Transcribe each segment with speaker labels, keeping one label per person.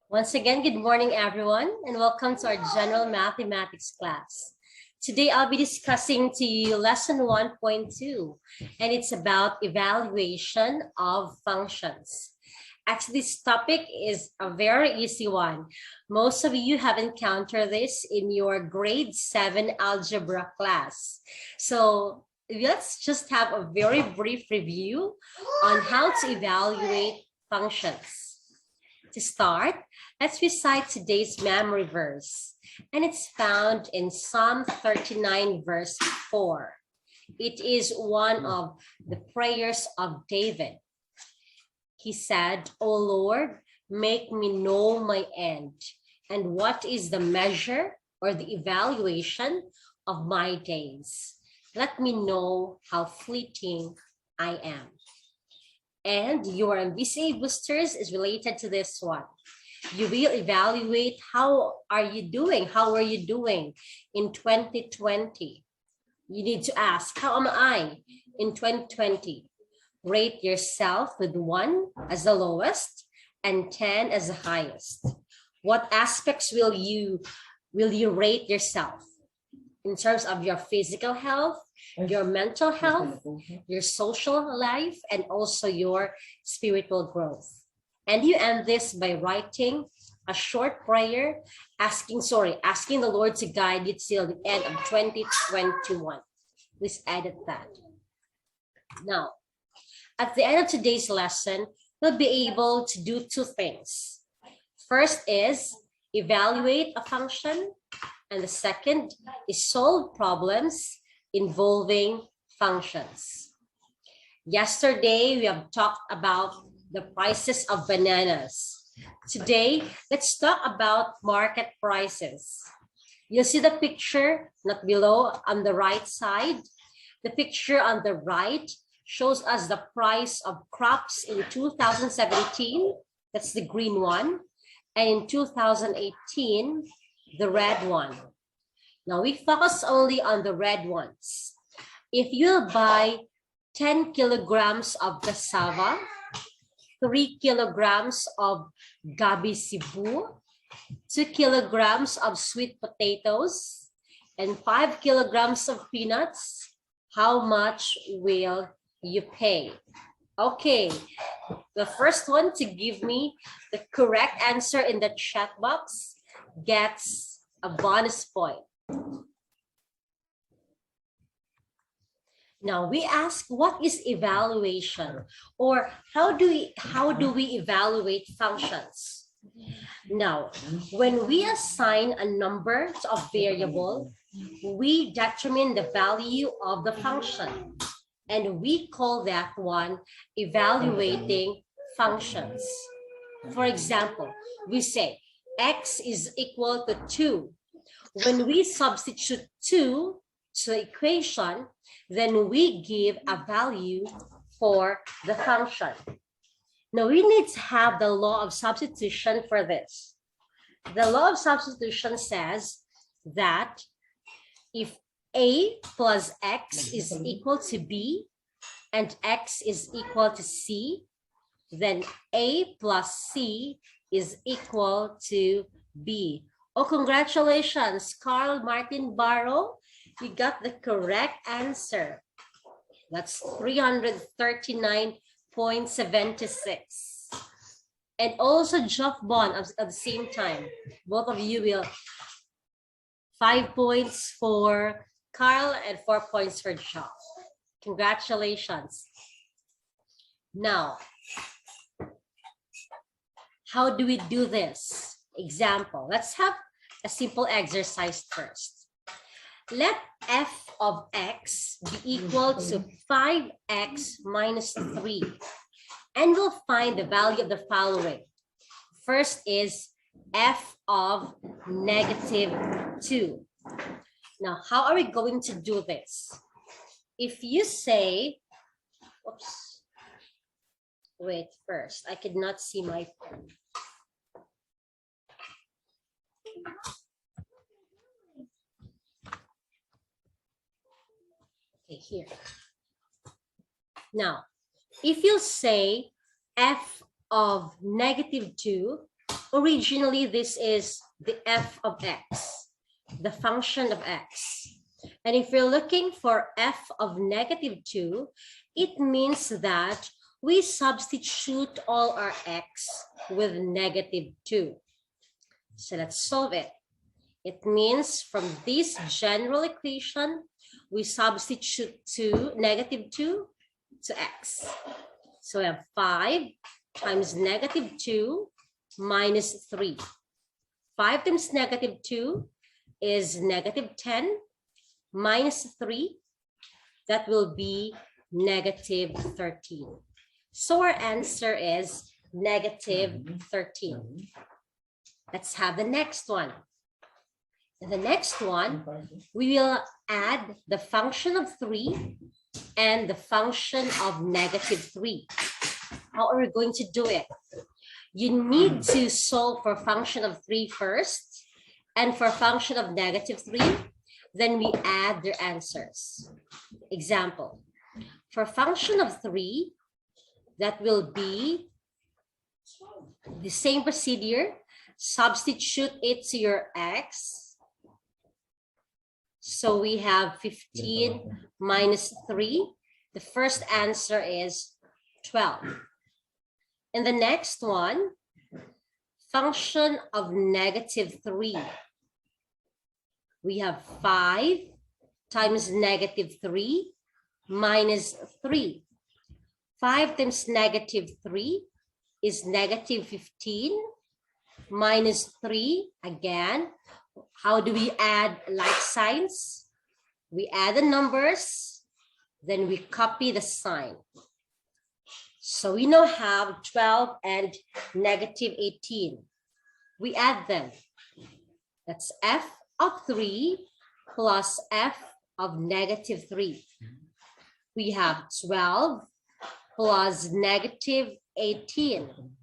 Speaker 1: Once again, good morning, everyone, and welcome to our general mathematics class. Today, I'll be discussing to you lesson 1.2, and it's about evaluation of functions. Actually, this topic is a very easy one. Most of you have encountered this in your grade 7 algebra class. So let's just have a very brief review on how to evaluate functions. To start, let's recite today's memory verse, and it's found in Psalm 39, verse 4. It is one of the prayers of David. He said, "O Lord, make me know my end, and what is the measure or the evaluation of my days. Let me know how fleeting I am." And your MBCA boosters is related to this one. You will evaluate how are you doing in 2020. You need to ask, how am I in 2020? Rate yourself with 1 as the lowest and 10 as the highest. What aspects will you rate yourself? In terms of your physical health, your mental health, your social life, and also your spiritual growth. And you end this by writing a short prayer, asking the Lord to guide you till the end of 2021. Please edit that. Now, at the end of today's lesson, you'll be able to do 2 things. First is evaluate a function, and the second is solve problems involving functions. Yesterday, we have talked about the prices of bananas. Today, let's talk about market prices. You'll see the picture, not below, on the right side. The picture on the right shows us the price of crops in 2017. That's the green one. And in 2018, the red one. Now we focus only on the red ones. If you buy 10 kilograms of cassava, 3 kilograms of gabi cebu, 2 kilograms of sweet potatoes, and 5 kilograms of peanuts, how much will you pay? Okay, the first one to give me the correct answer in the chat box gets a bonus point. Now we ask, what is evaluation, or how do we evaluate functions? Now, when we assign a number to a variable, we determine the value of the function, and we call that one evaluating functions. For example, we say x is equal to 2. When we substitute 2 to the equation, then we give a value for the function. Now we need to have the law of substitution for this. The law of substitution says that if a plus x is equal to b and x is equal to c, then a plus c is equal to b. Oh, congratulations, Carl Martin Barrow. You got the correct answer. That's 339.76. And also Geoff Bond at the same time. Both of you will 5 points for Carl and 4 points for Geoff. Congratulations. Now, how do we do this? Example, let's have a simple exercise first. Let f of x be equal to 5x minus 3. And we'll find the value of the following. First is f of negative 2. Now, how are we going to do this? If you say, oops, wait first, I could not see my pen. Okay, here. Now, if you say f of negative 2 originally this is the f of x, the function of x. And if you're looking for f of -2, it means that we substitute all our x with -2. So let's solve it. It means from this general equation, we substitute -2 to x. So we have 5 times -2 minus 3. 5 times -2 is -10 minus 3. That will be -13. So our answer is -13. Let's have the next one. In the next one, we will add the function of 3 and the function of -3. How are we going to do it? You need to solve for function of 3 first, and for function of -3, then we add their answers. Example, for function of 3, that will be the same procedure. Substitute it to your x. So we have 15 minus 3. The first answer is 12. And the next one, function of -3. We have 5 times -3 minus 3. 5 times -3 is -15 minus 3. Again, how do we add like signs? We add the numbers, then we copy the sign. So we now have 12 and -18. We add them. That's f of 3 plus f of -3. We have 12 plus -18.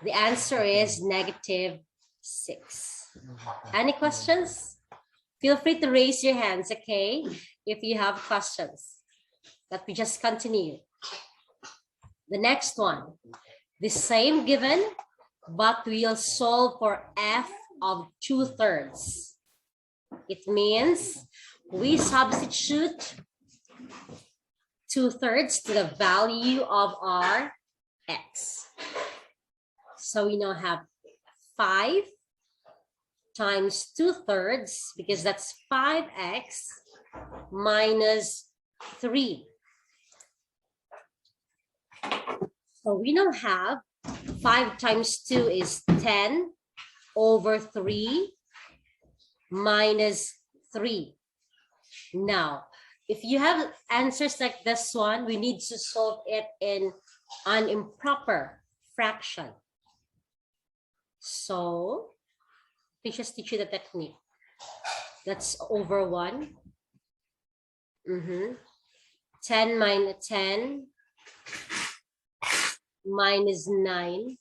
Speaker 1: The answer is -6. Any questions? Feel free to raise your hands, okay? If you have questions. But we just continue. The next one, the same given, but we'll solve for f of 2/3. It means we substitute 2/3 to the value of our x. So we now have 5 times 2/3, because that's 5x minus 3. So we now have 5 times 2 is 10 over 3 minus 3. Now, if you have answers like this one, we need to solve it in an improper fraction. So, teachers teach you the technique. That's over 1. 10 minus 10 minus 9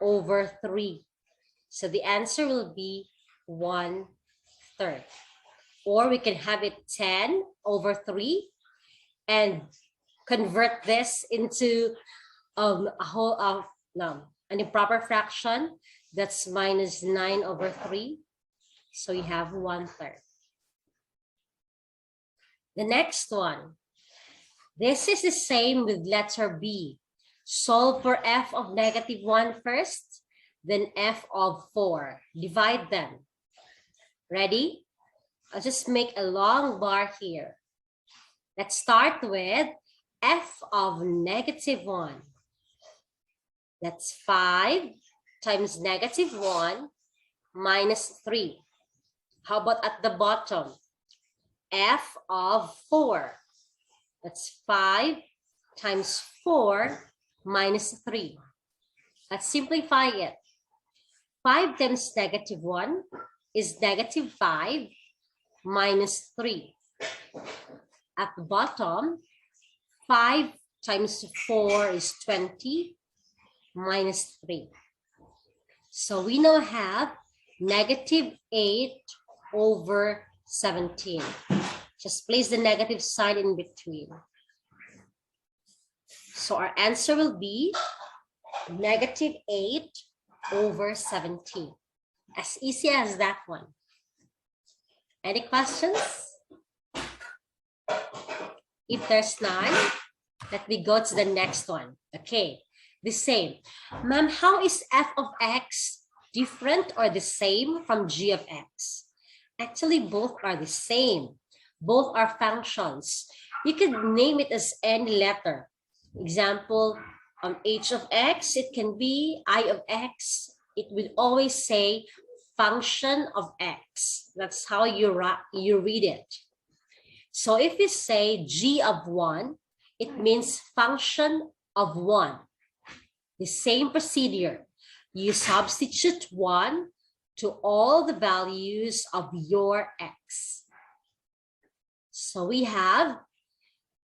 Speaker 1: over 3. So the answer will be 1/3. Or we can have it 10 over 3 and convert this into an improper fraction. That's minus 9 over 3. So you have 1/3. The next one. This is the same with letter B. Solve for f of -1 first, then f of 4. Divide them. Ready? I'll just make a long bar here. Let's start with f of -1. That's 5 times -1 minus 3. How about at the bottom? F of 4. That's 5 times 4 minus 3. Let's simplify it. 5 times -1 is -5 minus 3. At the bottom, 5 times 4 is 20 minus 3. So we now have -8 over 17. Just place the negative sign in between. So our answer will be -8 over 17. As easy as that one. Any questions? If there's none, let me go to the next one. Okay, the same. Ma'am, how is f of x different or the same from g of x? Actually, both are the same. Both are functions. You could name it as any letter. Example, h of x, it can be I of x. It will always say function of x. That's how you read it. So if you say g of 1, it means function of 1. The same procedure. You substitute 1 to all the values of your x. So we have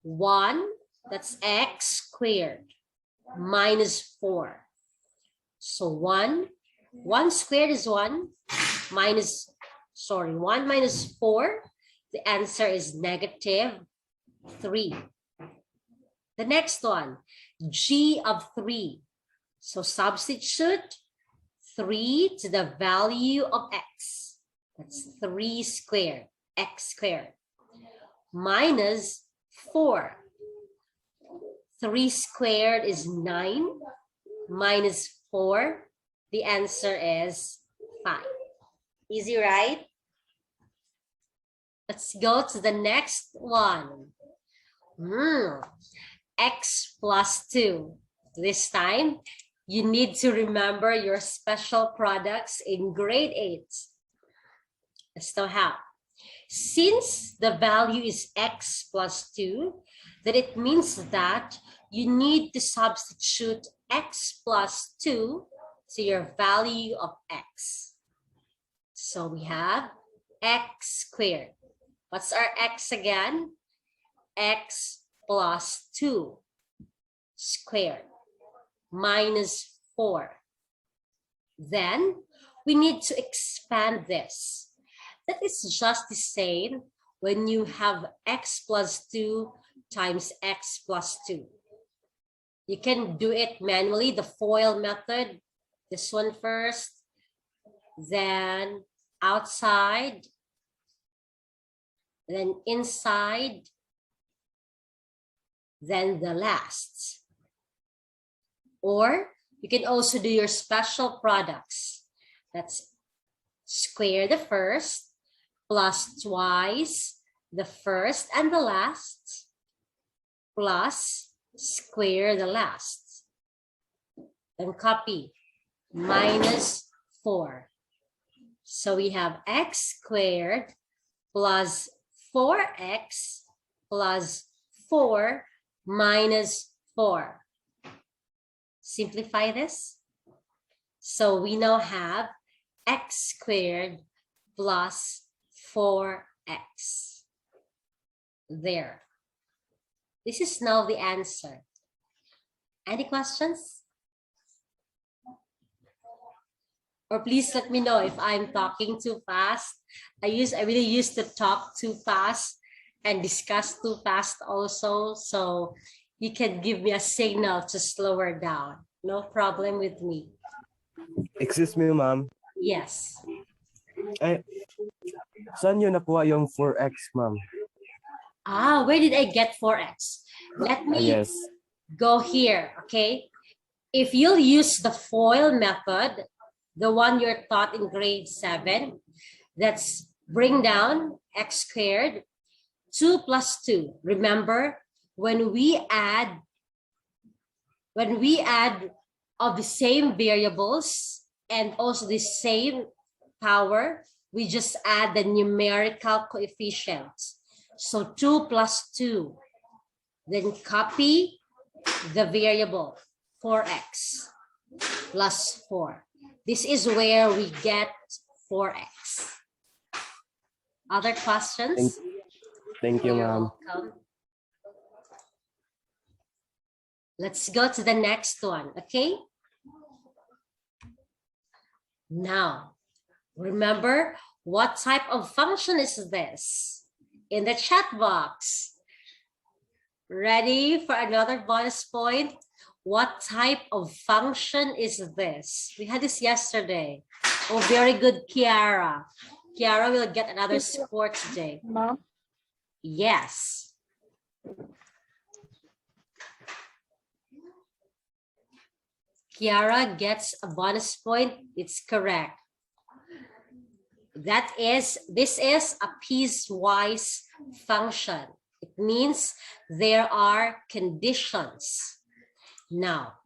Speaker 1: 1, that's x squared, minus 4. So 1 squared is 1, 1 minus 4. The answer is negative 3. The next one, g of 3. So substitute 3 to the value of x. That's 3 squared, x squared, minus 4. 3 squared is 9, minus 4. The answer is 5. Easy, right? Let's go to the next one. X plus 2. This time, you need to remember your special products in grade 8. Let's know how. Since the value is x plus 2, then it means that you need to substitute x plus 2 to your value of x. So we have x squared. What's our x again? X plus 2 squared minus 4. Then we need to expand this. That is just the same when you have x plus 2 times x plus 2. You can do it manually, the FOIL method. This one first, then outside, then inside, then the last. Or you can also do your special products. That's square the first, plus twice the first and the last, plus square the last. Then copy, minus 4. So we have x squared plus 4x plus 4 minus 4. Simplify this. So we now have x squared plus 4x. There. This is now the answer. Any questions? Or please let me know if I'm talking too fast. I really used to talk too fast and discuss too fast also. So you can give me a signal to slow her down. No problem with me.
Speaker 2: Excuse me, ma'am.
Speaker 1: Yes.
Speaker 2: Saan yun nakuha yung 4x, ma'am?
Speaker 1: Where did I get 4x? Let me go here, okay? If you'll use the FOIL method, the one you're taught in grade 7, that's bring down x squared, 2 plus 2. Remember, when we add of the same variables and also the same power, we just add the numerical coefficients. So 2 plus 2. Then copy the variable 4x plus 4. This is where we get 4x. Other questions?
Speaker 2: Thank you, ma'am.
Speaker 1: Let's go to the next one, okay? Now, remember what type of function is this? In the chat box. Ready for another bonus point? What type of function is this? We had this yesterday. Oh, very good, Kiara. Kiara will get another score today.
Speaker 3: Mom?
Speaker 1: Yes. Kiara gets a bonus point. It's correct. This is a piecewise function. It means there are conditions. Now,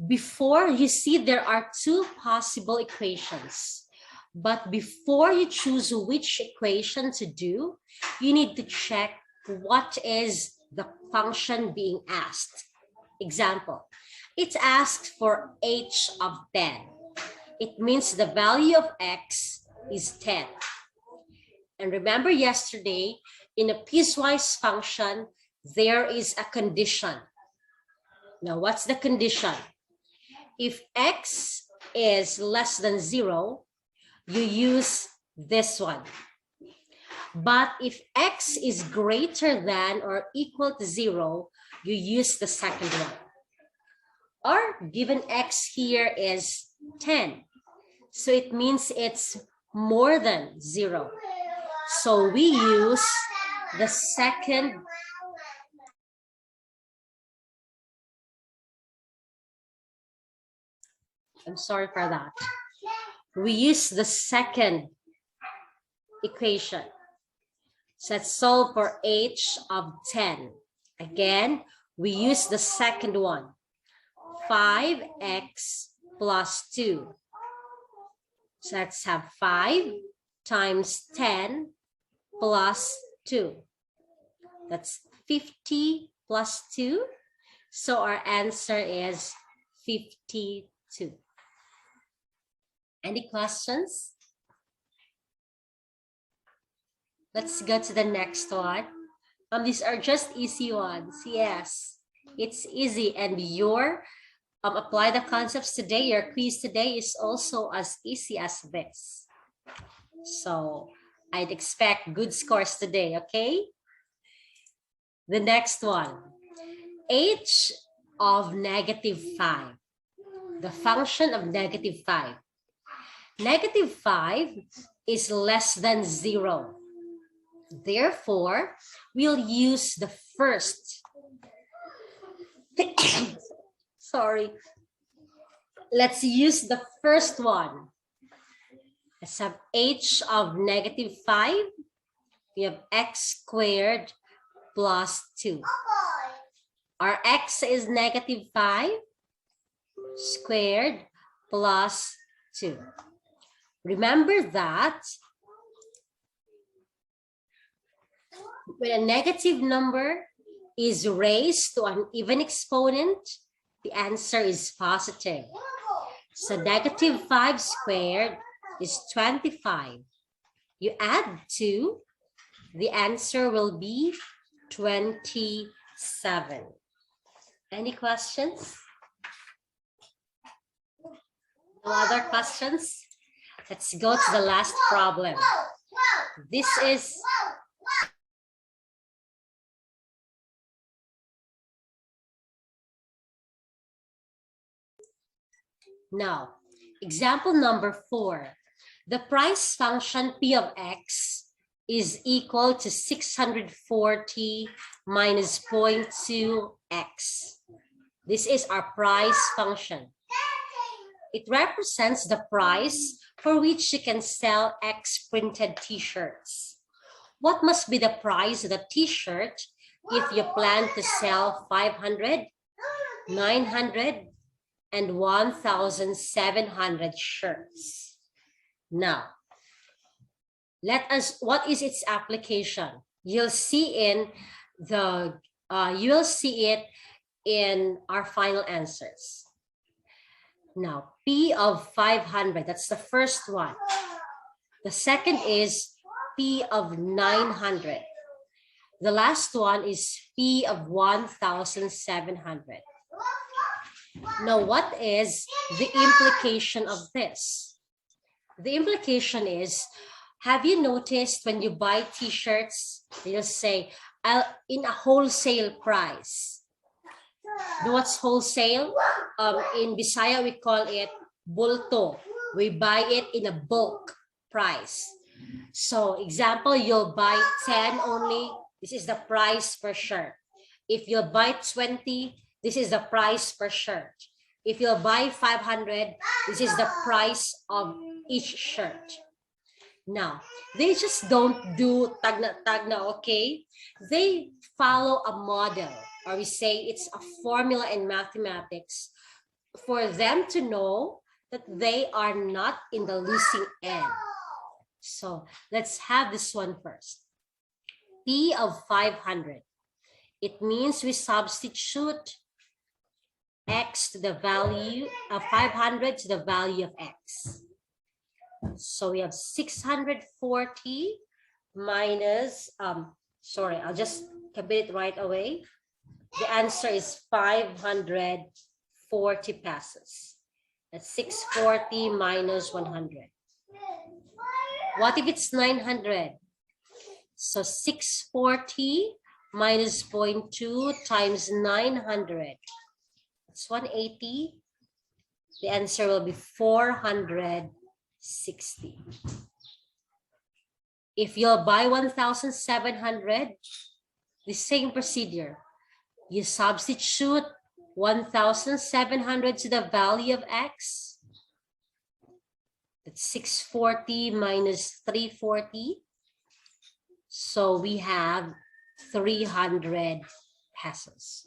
Speaker 1: before you see, there are two possible equations. But before you choose which equation to do, you need to check what is the function being asked. Example, it asks for h of 10. It means the value of x is 10. And remember yesterday, in a piecewise function, there is a condition. Now, what's the condition? If x is less than 0, you use this one. But if x is greater than or equal to 0, you use the second one. Or given x here is 10. So it means it's more than 0. So we use the second. I'm sorry for that. We use the second equation. So let's solve for h of 10. Again, we use the second one. 5x plus 2. So let's have 5 times 10 plus 2. That's 50 plus 2. So our answer is 52. Any questions? Let's go to the next one. These are just easy ones. Yes, it's easy. And your apply the concepts today. Your quiz today is also as easy as this. So I'd expect good scores today, okay? The next one. H of -5. The function of -5. -5 is less than 0. Therefore, we'll use the first. Sorry. Let's use the first one. Let's have h of -5. We have x squared plus 2. Our x is -5 squared plus 2. Remember that when a negative number is raised to an even exponent, the answer is positive. So -5 squared is 25. You add 2, the answer will be 27. Any questions? No other questions? Let's go to the last problem. This is now example number 4. The price function p of x is equal to 640 minus 0.2x. This is our price function. It represents the price for which you can sell X printed t-shirts. What must be the price of the t-shirt if you plan to sell 500, 900, and 1,700 shirts? Now, what is its application? You'll see it in our final answers. Now, P of 500, that's the first one. The second is P of 900. The last one is P of 1,700. Now, what is the implication of this? The implication is, have you noticed when you buy t-shirts, they'll say, in a wholesale price. What's wholesale? In Bisaya, we call it bulto. We buy it in a bulk price. So example, you'll buy 10 only. This is the price per shirt. If you'll buy 20, this is the price per shirt. If you'll buy 500, this is the price of each shirt. Now, they just don't do tagna, okay? They follow a model, or we say it's a formula in mathematics for them to know that they are not in the losing end. So let's have this one first. P of 500. It means we substitute x to the value of 500 to the value of x. So we have 640 minus, sorry, I'll just commit it right away. The answer is 540 pesos. That's 640 minus 100. What if it's 900? So 640 minus 0.2 times 900. That's 180. The answer will be 460. If you'll buy 1,700, the same procedure. You substitute 1,700 to the value of x. That's 640 minus 340. So we have 300 pesos.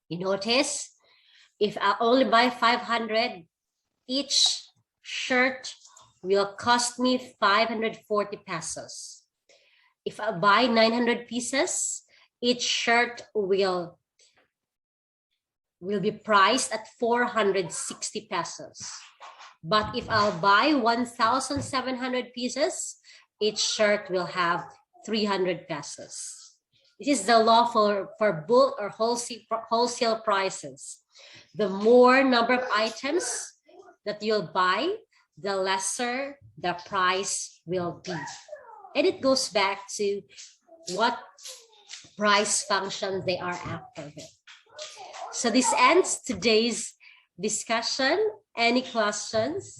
Speaker 1: You notice, if I only buy 500, each shirt will cost me 540 pesos. If I buy 900 pieces, each shirt will be priced at 460 pesos. But if I'll buy 1,700 pieces, each shirt will have 300 pesos. This is the law for bulk or wholesale prices. The more number of items that you'll buy, the lesser the price will be. And it goes back to what price function they are after. So this ends today's discussion. Any questions?